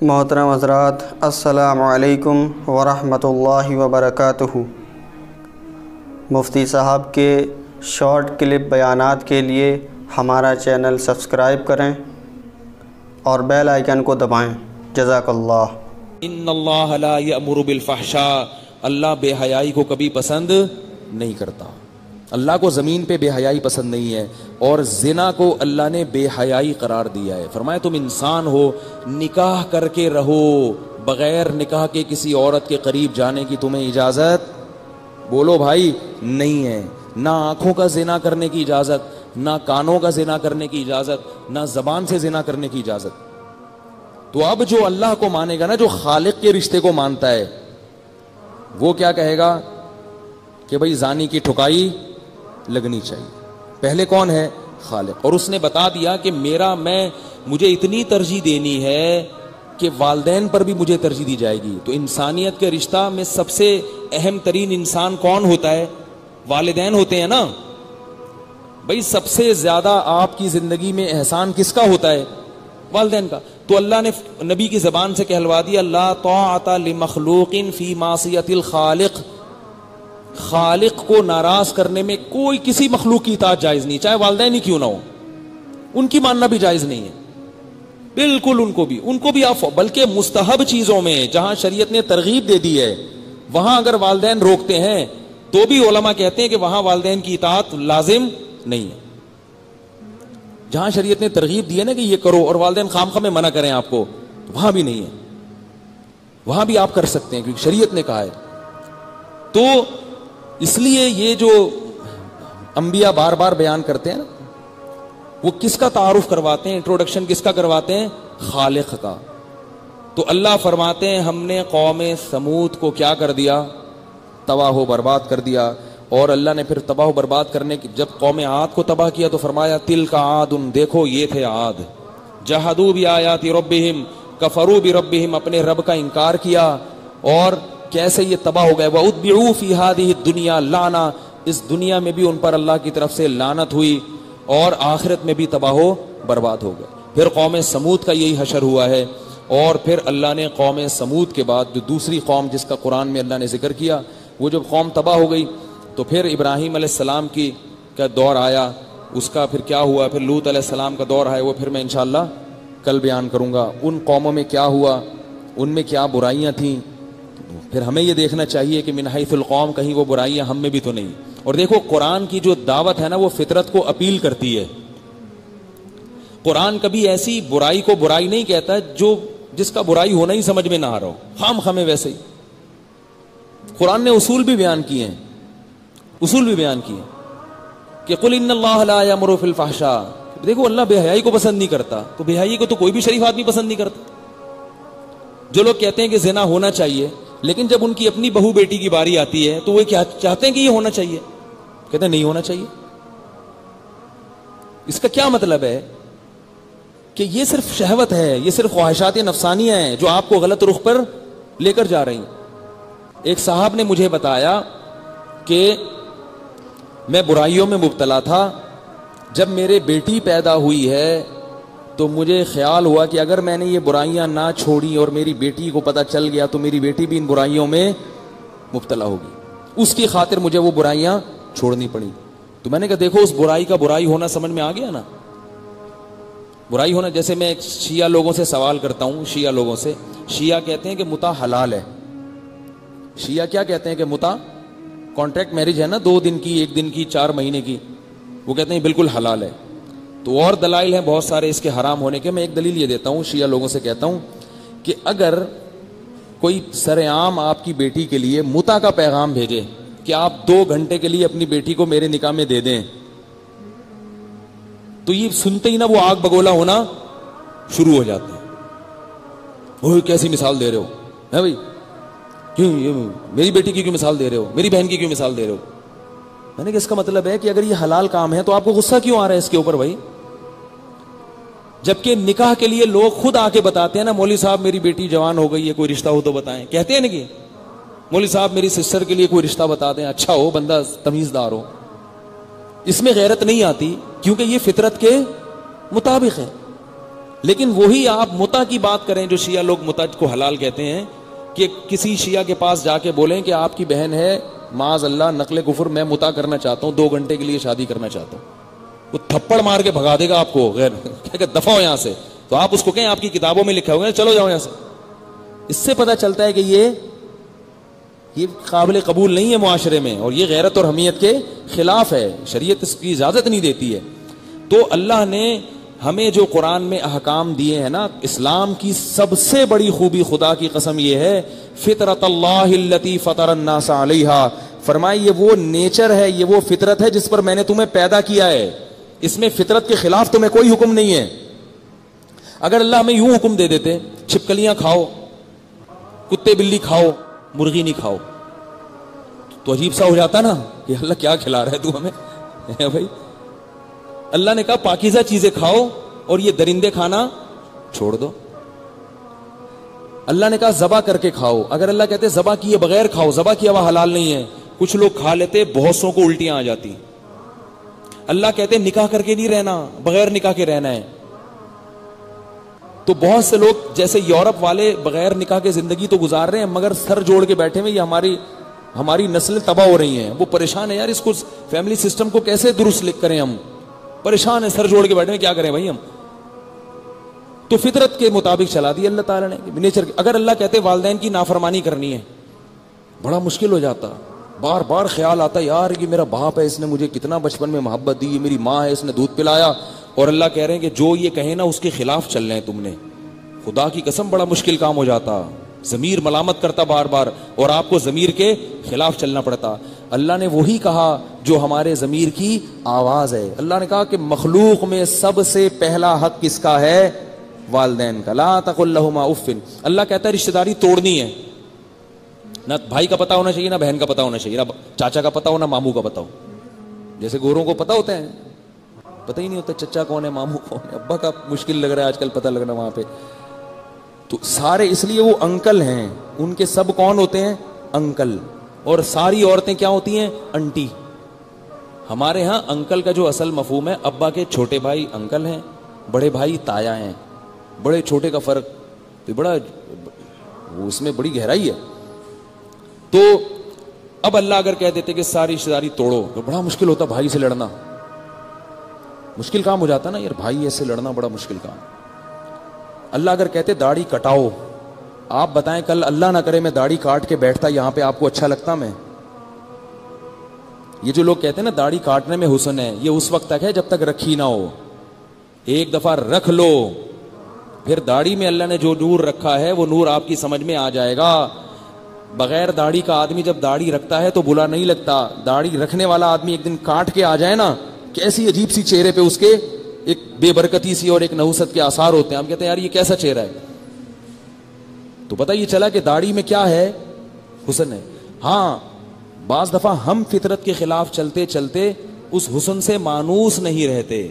محترم حضرات، السلام علیکم ورحمۃ اللہ وبرکاتہ۔ مفتی صاحب کے شارٹ کلپ بیانات کے لیے ہمارا چینل سبسکرائب کریں اور بیل آئیکن کو دبائیں۔ جزاک اللہ۔ ان اللہ لا یأمر بالفحشاء، اللہ بے حیائی کو کبھی پسند نہیں کرتا۔ اللہ کو زمین پہ بے حیائی پسند نہیں ہے، اور زنا کو اللہ نے بے حیائی قرار دیا ہے۔ فرمایا تم انسان ہو، نکاح کر کے رہو، بغیر نکاح کے کسی عورت کے قریب جانے کی تمہیں اجازت بولو بھائی نہیں ہے۔ نہ آنکھوں کا زنا کرنے کی اجازت، نہ کانوں کا زنا کرنے کی اجازت، نہ زبان سے زنا کرنے کی اجازت۔ تو اب جو اللہ کو مانے گا نا، جو خالق کے رشتے کو مانتا ہے، وہ کیا کہے گا کہ بھائی زانی کی ٹھکائی لگنی چاہیے۔ پہلے کون ہے؟ خالق۔ اور اس نے بتا دیا کہ مجھے اتنی ترجیح دینی ہے کہ والدین پر بھی مجھے ترجیح دی جائے گی۔ تو انسانیت کے رشتہ میں سب سے اہم ترین انسان کون ہوتا ہے؟ والدین ہوتے ہیں نا بھائی۔ سب سے زیادہ آپ کی زندگی میں احسان کس کا ہوتا ہے؟ والدین کا۔ تو اللہ نے نبی کی زبان سے کہلوا دیا، لا طاعت لمخلوق فی معصیت الخالق۔ خالق کو ناراض کرنے میں کوئی کسی مخلوق کی اطاعت جائز نہیں، چاہے والدین ہی کیوں نہ ہو، ان کی ماننا بھی جائز نہیں ہے بالکل۔ ان کو بھی آپ، بلکہ مستحب چیزوں میں جہاں شریعت نے ترغیب دے دی ہے وہاں اگر والدین روکتے ہیں تو بھی علماء کہتے ہیں کہ وہاں والدین کی اطاعت لازم نہیں ہے۔ جہاں شریعت نے ترغیب دی ہے نا کہ یہ کرو، اور والدین خامخواہ میں منع کریں آپ کو، وہاں بھی نہیں ہے، وہاں بھی آپ کر سکتے ہیں کیونکہ شریعت نے کہا ہے۔ تو اس لیے یہ جو انبیاء بار بار بیان کرتے ہیں نا، وہ کس کا تعارف کرواتے ہیں؟ انٹروڈکشن کس کا کرواتے ہیں؟ خالق کا۔ تو اللہ فرماتے ہیں ہم نے قوم سمود کو کیا کر دیا؟ تباہ و برباد کر دیا۔ اور اللہ نے پھر تباہ و برباد کرنے کی جب قوم عاد کو تباہ کیا تو فرمایا تلک عاد، دیکھو یہ تھے عاد، جحدوا بآیات ربہم، کفروا بربہم، اپنے رب کا انکار کیا، اور کیسے یہ تباہ ہو گئے۔ وَأُتْبِعُوا فِي هَذِهِ الدُّنْيَا لَعْنَةً، اس دنیا میں بھی ان پر اللہ کی طرف سے لعنت ہوئی، اور آخرت میں بھی تباہ و برباد ہو گئے۔ پھر قوم سمود کا یہی حشر ہوا ہے، اور پھر اللہ نے قوم سمود کے بعد جو دوسری قوم جس کا قرآن میں اللہ نے ذکر کیا، وہ جب قوم تباہ ہو گئی تو پھر ابراہیم علیہ السلام کا دور آیا، اس کا پھر کیا ہوا، پھر لوط علیہ السلام کا دور آیا، وہ پھر میں انشاءاللہ کل بیان کروں گا۔ ان قوموں میں کیا ہوا، ان میں کیا برائیاں تھیں، پھر ہمیں یہ دیکھنا چاہیے کہ من حیث القوم کہیں وہ برائیاں ہم میں بھی تو نہیں۔ اور دیکھو قرآن کی جو دعوت ہے نا، وہ فطرت کو اپیل کرتی ہے۔ قرآن کبھی ایسی برائی کو برائی نہیں کہتا جس کا برائی ہونا ہی سمجھ میں نہ آ رہا ہو، خام خامے ویسے ہی۔ قرآن نے اصول بھی بیان کیے کہ قل ان اللہ لا یأمر فی الفحشاء۔ دیکھو اللہ بے حیائی کو پسند نہیں کرتا، تو بے حیائی کو تو کوئی بھی شریف آدمی پسند نہیں کرتا۔ جو لوگ کہتے ہیں کہ زنا ہونا چاہیے، لیکن جب ان کی اپنی بہو بیٹی کی باری آتی ہے تو وہ کیا چاہتے ہیں کہ یہ ہونا چاہیے، کہتے ہیں نہیں ہونا چاہیے۔ اس کا کیا مطلب ہے؟ کہ یہ صرف شہوت ہے، یہ صرف خواہشات نفسانیہ ہیں جو آپ کو غلط رخ پر لے کر جا رہی ہیں۔ ایک صاحب نے مجھے بتایا کہ میں برائیوں میں مبتلا تھا، جب میرے بیٹی پیدا ہوئی ہے تو مجھے خیال ہوا کہ اگر میں نے یہ برائیاں نہ چھوڑی اور میری بیٹی کو پتہ چل گیا تو میری بیٹی بھی ان برائیوں میں مبتلا ہوگی، اس کی خاطر مجھے وہ برائیاں چھوڑنی پڑی۔ تو میں نے کہا دیکھو اس برائی کا برائی ہونا سمجھ میں آ گیا نا، برائی ہونا۔ جیسے میں شیعہ لوگوں سے سوال کرتا ہوں، شیعہ کہتے ہیں کہ متع حلال ہے۔ شیعہ کیا کہتے ہیں کہ متع کانٹریکٹ میرج ہے نا، 2 دن کی، 1 دن کی، 4 مہینے کی، وہ کہتے ہیں بالکل حلال ہے۔ تو اور دلائل ہیں بہت سارے اس کے حرام ہونے کے۔ میں ایک دلیل یہ دیتا ہوں، شیعہ لوگوں سے کہتا ہوں کہ اگر کوئی سرعام آپ کی بیٹی کے لیے متع کا پیغام بھیجے کہ آپ 2 گھنٹے کے لیے اپنی بیٹی کو میرے نکاح میں دے دیں، تو یہ سنتے ہی نا وہ آگ بگولا ہونا شروع ہو جاتے ہیں۔ وہ کیسی مثال دے رہے ہو ہے بھائی، کیوں میری بیٹی کی کیوں مثال دے رہے ہو، میری بہن کی کیوں مثال دے رہے ہو؟ میں نے کہ اس کا مطلب ہے کہ اگر یہ حلال کام ہے تو آپ کو غصہ کیوں آ رہا ہے اس کے اوپر بھائی؟ جبکہ نکاح کے لیے لوگ خود آ کے بتاتے ہیں نا، مولوی صاحب میری بیٹی جوان ہو گئی ہے، کوئی رشتہ ہو تو بتائیں، کہتے ہیں نا کہ مولوی صاحب میری سسٹر کے لیے کوئی رشتہ بتا دیں، اچھا ہو، بندہ تمیزدار ہو۔ اس میں غیرت نہیں آتی کیونکہ یہ فطرت کے مطابق ہے۔ لیکن وہی آپ متع کی بات کریں، جو شیعہ لوگ متع کو حلال کہتے ہیں، کہ کسی شیعہ کے پاس جا کے بولیں کہ آپ کی بہن ہے معاذ اللہ نقل کفر، میں متع کرنا چاہتا ہوں، 2 گھنٹے کے لیے شادی کرنا چاہتا ہوں، وہ تھپڑ مار کے بھگا دے گا آپ کو، غیر کہ دفع ہو یہاں سے. تو آپ اس کو کہیں آپ کی کتابوں میں لکھا ہوگا چلو جاؤ یہاں سے. اس سے پتہ چلتا ہے کہ یہ قابل قبول نہیں ہے معاشرے میں، اور یہ غیرت اور حمیت کے خلاف ہے، شریعت اس کی اجازت نہیں دیتی ہے. تو اللہ نے ہمیں جو قرآن میں احکام دیے ہیں نا، اسلام کی سب سے بڑی خوبی خدا کی قسم یہ ہے، فطرت اللہ التی فطر الناس علیہا، فرمائی یہ وہ نیچر ہے، یہ وہ فطرت ہے جس پر میں نے تمہیں پیدا کیا ہے، اس میں فطرت کے خلاف تمہیں کوئی حکم نہیں ہے. اگر اللہ ہمیں یوں حکم دے دیتے چھپکلیاں کھاؤ، کتے بلی کھاؤ، مرغی نہیں کھاؤ، تو عجیب سا ہو جاتا نا کہ اللہ کیا کھلا رہا ہے تو ہمیں بھائی. اللہ نے کہا پاکیزہ چیزیں کھاؤ اور یہ درندے کھانا چھوڑ دو. اللہ نے کہا ذبح کر کے کھاؤ، اگر اللہ کہتے ذبح کیے بغیر کھاؤ، ذبح کیا ہوا حلال نہیں ہے، کچھ لوگ کھا لیتے، بہت سو کو الٹیاں آ جاتی. اللہ کہتے نکاح کر کے نہیں رہنا، بغیر نکاح کے رہنا ہے. تو بہت سے لوگ جیسے یورپ والے بغیر نکاح کے زندگی تو گزار رہے ہیں، مگر سر جوڑ کے بیٹھے ہوئے، یہ ہماری نسلیں تباہ ہو رہی ہیں. وہ پریشان ہے یار، اس کو فیملی سسٹم کو کیسے درست کریں، ہم پریشان ہیں، سر جوڑ کے بیٹھے ہیں، کیا کریں بھائی ہم. تو فطرت کے مطابق چلا دی اللہ تعالیٰ نے نیچر. اگر اللہ کہتے والدین کی نافرمانی کرنی ہے، بڑا مشکل ہو جاتا، بار بار خیال آتا یار یہ میرا باپ ہے، اس نے مجھے کتنا بچپن میں محبت دی، یہ میری ماں ہے، اس نے دودھ پلایا، اور اللہ کہہ رہے ہیں کہ جو یہ کہیں نا اس کے خلاف چل رہے ہیں تم نے. خدا کی قسم بڑا مشکل کام ہو جاتا، ضمیر ملامت کرتا بار بار، اور آپ کو ضمیر کے خلاف چلنا پڑتا. اللہ نے وہی کہا جو ہمارے ضمیر کی آواز ہے. اللہ نے کہا کہ مخلوق میں سب سے پہلا حق کس کا ہے؟ والدین کا. لا تقل لہما اف. اللہ کہتا ہے رشتہ داری توڑنی ہے، نہ بھائی کا پتہ ہونا چاہیے، نہ بہن کا پتہ ہونا چاہیے، نہ چاچا کا پتہ ہو، نہ ماموں کا پتہ ہو. جیسے گوروں کو پتہ ہوتا ہے، پتہ ہی نہیں ہوتا چچا کون ہے، ماموں کون ہے، ابا کا مشکل لگ رہا ہے آج کل پتہ لگنا وہاں پہ. تو سارے اس لیے وہ انکل ہیں، ان کے سب کون ہوتے ہیں؟ انکل. اور ساری عورتیں کیا ہوتی ہیں؟ انٹی. ہمارے ہاں انکل کا جو اصل مفہوم ہے، ابا کے چھوٹے بھائی انکل ہیں، بڑے بھائی تایا ہیں. بڑے چھوٹے کا فرق تو بڑا، اس میں بڑی گہرائی ہے. تو اب اللہ اگر کہہ دیتے کہ ساری رشتہ داری توڑو تو بڑا مشکل ہوتا، بھائی سے لڑنا مشکل کام ہو جاتا نا یار، بھائی ایسے لڑنا بڑا مشکل کام. اللہ اگر کہتے داڑھی کٹاؤ، آپ بتائیں کل اللہ نہ کرے میں داڑھی کاٹ کے بیٹھتا یہاں پہ، آپ کو اچھا لگتا؟ میں یہ جو لوگ کہتے ہیں نا داڑھی کاٹنے میں حسن ہے، یہ اس وقت تک ہے جب تک رکھی نہ ہو. ایک دفعہ رکھ لو، پھر داڑھی میں اللہ نے جو نور رکھا ہے وہ نور آپ کی سمجھ میں آ جائے گا. بغیر داڑھی کا آدمی جب داڑھی رکھتا ہے تو برا نہیں لگتا، داڑھی رکھنے والا آدمی ایک دن کاٹ کے آ جائے نا، کیسی عجیب سی چہرے پہ اس کے ایک بے برکتی سی اور ایک نحوست کے آثار ہوتے ہیں. ہم کہتے ہیں یار یہ کیسا چہرہ ہے، تو پتہ یہ چلا کہ داڑھی میں کیا ہے؟ حسن ہے. ہاں بعض دفعہ ہم فطرت کے خلاف چلتے چلتے اس حسن سے مانوس نہیں رہتے.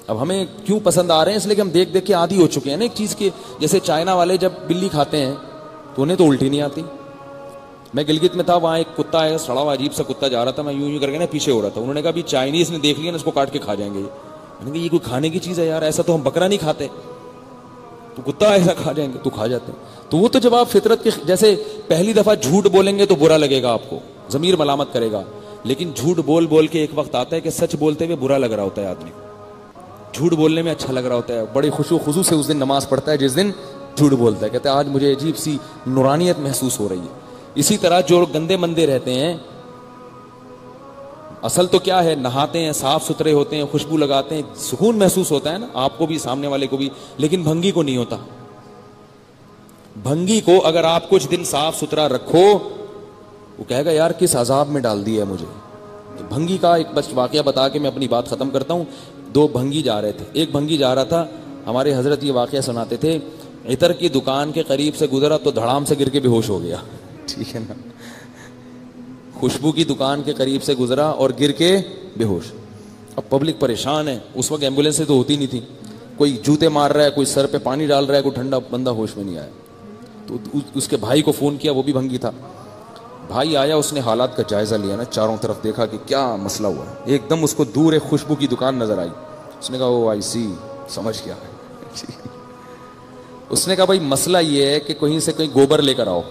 اب ہمیں کیوں پسند آ رہے ہیں؟ اس لیے کہ ہم دیکھ دیکھ کے عادی ہو چکے ہیں نا ایک چیز کے. جیسے چائنا والے جب بلی کھاتے ہیں تو انہیں تو الٹی نہیں آتی. میں گلگت میں تھا، وہاں ایک کتا ہے، سڑا ہوا عجیب سا کتا جا رہا تھا، میں یوں کر کے نا پیچھے ہو رہا تھا. انہوں نے کہا بھی چائنیز نے دیکھ لیا نا اس کو کاٹ کے کھا جائیں گے. میں نے کہا یہ کوئی کھانے کی چیز ہے یار، ایسا تو ہم بکرا نہیں کھاتے، تو کتا ایسا کھا جائیں گے، تو کھا جاتے ہیں. تو وہ تو جب آپ فطرت کے جیسے پہلی دفعہ جھوٹ بولیں گے تو برا لگے گا آپ کو، ضمیر ملامت کرے گا. لیکن جھوٹ بول بول کے ایک وقت آتا ہے کہ سچ بولتے ہوئے برا لگ رہا ہوتا ہے آدمی، جھوٹ بولنے میں اچھا لگ رہا ہوتا ہے. بڑے خوشو خضو سے اس دن نماز پڑھتا ہے جس دن جھوٹ بولتا ہے، کہتا ہے آج مجھے عجیب سی نورانیت محسوس ہو رہی ہے. اسی طرح جو گندے مندے رہتے ہیں، اصل تو کیا ہے، نہاتے ہیں، صاف ستھرے ہوتے ہیں، خوشبو لگاتے ہیں، سکون محسوس ہوتا ہے نا آپ کو بھی، سامنے والے کو بھی. لیکن بھنگی کو نہیں ہوتا. بھنگی کو اگر آپ کچھ دن صاف ستھرا رکھو، وہ کہے گا یار کس عذاب میں ڈال دیا ہے مجھے. بھنگی کا ایک بس واقعہ بتا کے میں اپنی بات ختم کرتا ہوں. 2 بھنگی جا رہے تھے، ایک بھنگی جا رہا تھا، ہمارے حضرت یہ واقعہ سناتے تھے، عطر کی دکان کے قریب سے گزرا تو دھڑام سے گر کے بے ہوش ہو گیا. ٹھیک ہے نا، خوشبو کی دکان کے قریب سے گزرا اور گر کے بے ہوش. اب پبلک پریشان ہے، اس وقت ایمبولینسیں تو ہوتی نہیں تھی، کوئی جوتے مار رہا ہے، کوئی سر پہ پانی ڈال رہا ہے، کوئی ٹھنڈا، بندہ ہوش میں نہیں آیا. تو اس کے بھائی کو فون کیا، وہ بھی بھنگی تھا. بھائی آیا، اس نے حالات کا جائزہ لیا نا، چاروں طرف دیکھا کہ کیا مسئلہ ہوا ہے. ایک دم اس کو دور ایک خوشبو کی دکان نظر آئی. اس نے کہا او آئی سی، سمجھ گیا. اس نے کہا بھائی مسئلہ یہ ہے کہ کہیں سے کہیں گوبر لے کر آؤ.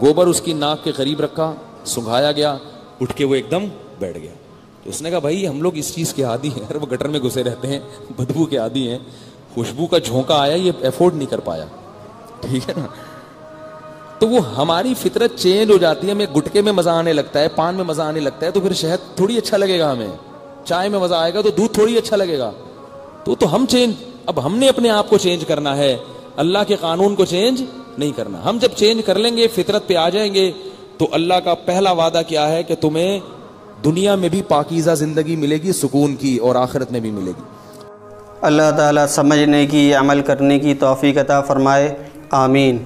گوبر اس کی ناک کے قریب رکھا, سنگھایا گیا, اٹھ کے وہ ایک دم بیٹھ گیا. تو اس نے کہا بھائی ہم لوگ اس چیز کے عادی ہیں, وہ گٹر میں گھسے رہتے ہیں, بدبو کے عادی ہیں, خوشبو کا جھونکا آیا یہ افورڈ نہیں کر پایا, ٹھیک ہے نا. تو وہ ہماری فطرت چینج ہو جاتی ہے, ہمیں گٹکے میں مزہ آنے لگتا ہے, پان میں مزہ آنے لگتا ہے, تو پھر شہد تھوڑی اچھا لگے گا, ہمیں چائے میں مزہ آئے گا تو دودھ تھوڑی اچھا لگے گا. تو ہم چینج, اب ہم نے اپنے آپ کو چینج کرنا ہے, اللہ کے قانون کو چینج نہیں کرنا. ہم جب چینج کر لیں گے, فطرت پہ آ جائیں گے, تو اللہ کا پہلا وعدہ کیا ہے کہ تمہیں دنیا میں بھی پاکیزہ زندگی ملے گی, سکون کی, اور آخرت میں بھی ملے گی. اللہ تعالیٰ سمجھنے کی, عمل کرنے کی توفیق عطا فرمائے. آمین.